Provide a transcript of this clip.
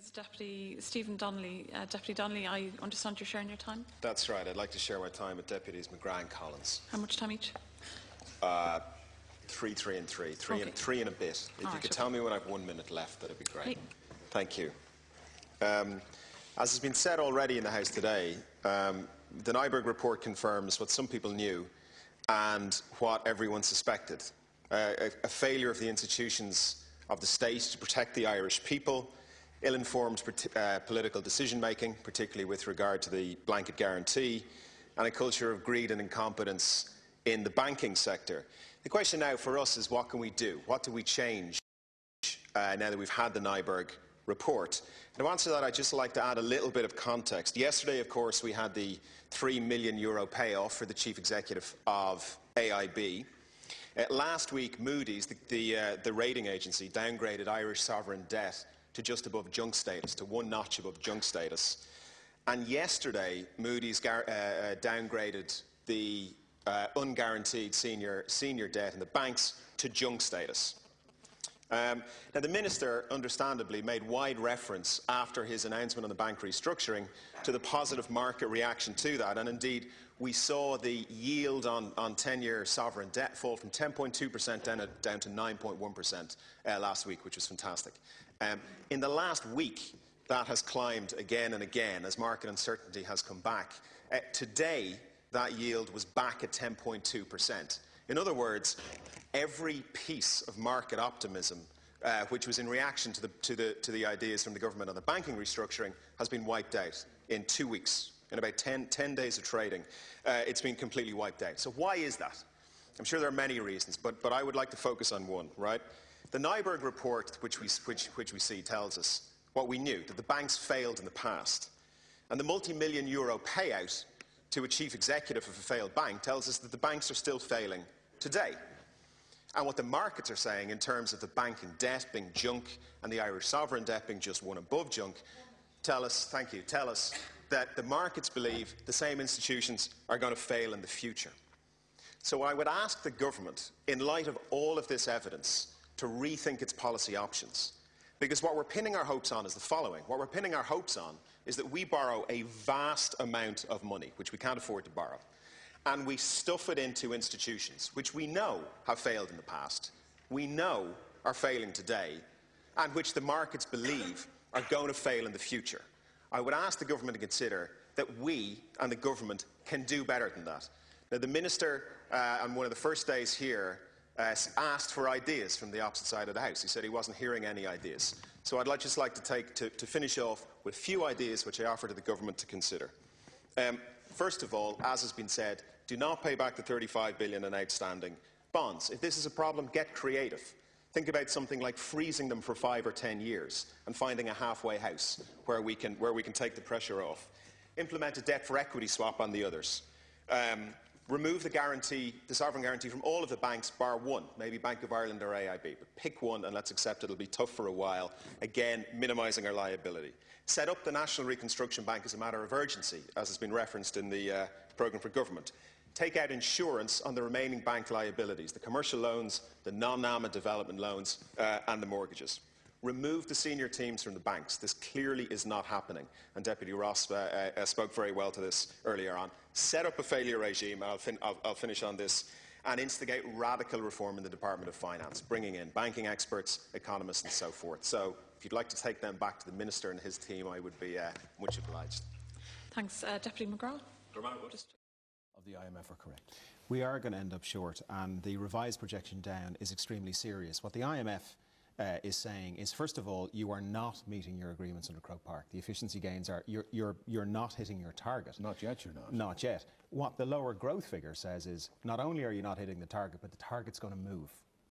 is Deputy Stephen Donnelly. Deputy Donnelly, I understand you're sharing your time? That's right. I'd like to share my time with Deputies McGrath and Collins. How much time each? Three and three. Okay. Three and a bit. If you could tell me when I have 1 minute left, that'd be great. Thank you. As has been said already in the House today, the Nyberg report confirms what some people knew and what everyone suspected. A failure of the institutions of the state to protect the Irish people, ill-informed political decision-making, particularly with regard to the blanket guarantee, and a culture of greed and incompetence in the banking sector. The question now for us is, what can we do? What do we change now that we've had the Nyberg report? And to answer that, I'd just like to add a little bit of context. Yesterday, of course, we had the €3 million payoff for the Chief Executive of AIB. Last week, Moody's, the rating agency, downgraded Irish sovereign debt to just above junk status, to one notch above junk status. And yesterday, Moody's downgraded the unguaranteed senior debt in the banks to junk status. Now, the Minister, understandably, made wide reference after his announcement on the bank restructuring to the positive market reaction to that, and indeed we saw the yield on 10-year sovereign debt fall from 10.2% down to 9.1% last week, which was fantastic. In the last week, that has climbed again and again as market uncertainty has come back. Today, that yield was back at 10.2%. In other words, every piece of market optimism, which was in reaction to the ideas from the government on the banking restructuring, has been wiped out in 2 weeks. In about 10 days of trading, it's been completely wiped out. So why is that? I'm sure there are many reasons, but I would like to focus on one, right? The Nyberg report, which we see, tells us what we knew, that the banks failed in the past. And the multi-million euro payout to a chief executive of a failed bank tells us that the banks are still failing today. And what the markets are saying in terms of the banking debt being junk and the Irish sovereign debt being just one above junk, tell us that the markets believe the same institutions are going to fail in the future. So I would ask the government, in light of all of this evidence, to rethink its policy options. Because what we're pinning our hopes on is the following. What we're pinning our hopes on is that we borrow a vast amount of money, which we can't afford to borrow, and we stuff it into institutions which we know have failed in the past, we know are failing today, and which the markets believe are going to fail in the future. I would ask the government to consider that we and the government can do better than that. Now, the Minister, on one of the first days here, asked for ideas from the opposite side of the House. He said he wasn't hearing any ideas. So I'd just like to finish off with a few ideas which I offer to the government to consider. First of all, as has been said, do not pay back the $35 billion in outstanding bonds. If this is a problem, get creative. Think about something like freezing them for 5 or 10 years and finding a halfway house where we can take the pressure off. Implement a debt for equity swap on the others. Remove the sovereign guarantee from all of the banks bar one, maybe Bank of Ireland or AIB, but pick one and let's accept it'll be tough for a while, again minimising our liability. Set up the National Reconstruction Bank as a matter of urgency, as has been referenced in the programme for government. Take out insurance on the remaining bank liabilities, the commercial loans, the non-NAMA development loans and the mortgages. Remove the senior teams from the banks. This clearly is not happening, and Deputy Ross spoke very well to this earlier on. Set up a failure regime, I'll finish on this, and instigate radical reform in the Department of Finance, bringing in banking experts, economists and so forth. So if you'd like to take them back to the Minister and his team, I would be much obliged. Thanks. Deputy McGrath. Of the IMF are correct. We are going to end up short, and the revised projection down is extremely serious. What the IMF is saying is, first of all, you are not meeting your agreements under Croke Park. The efficiency gains are, you're not hitting your target. Not yet, you're not. Not yet. What the lower growth figure says is, not only are you not hitting the target, but the target's going to move.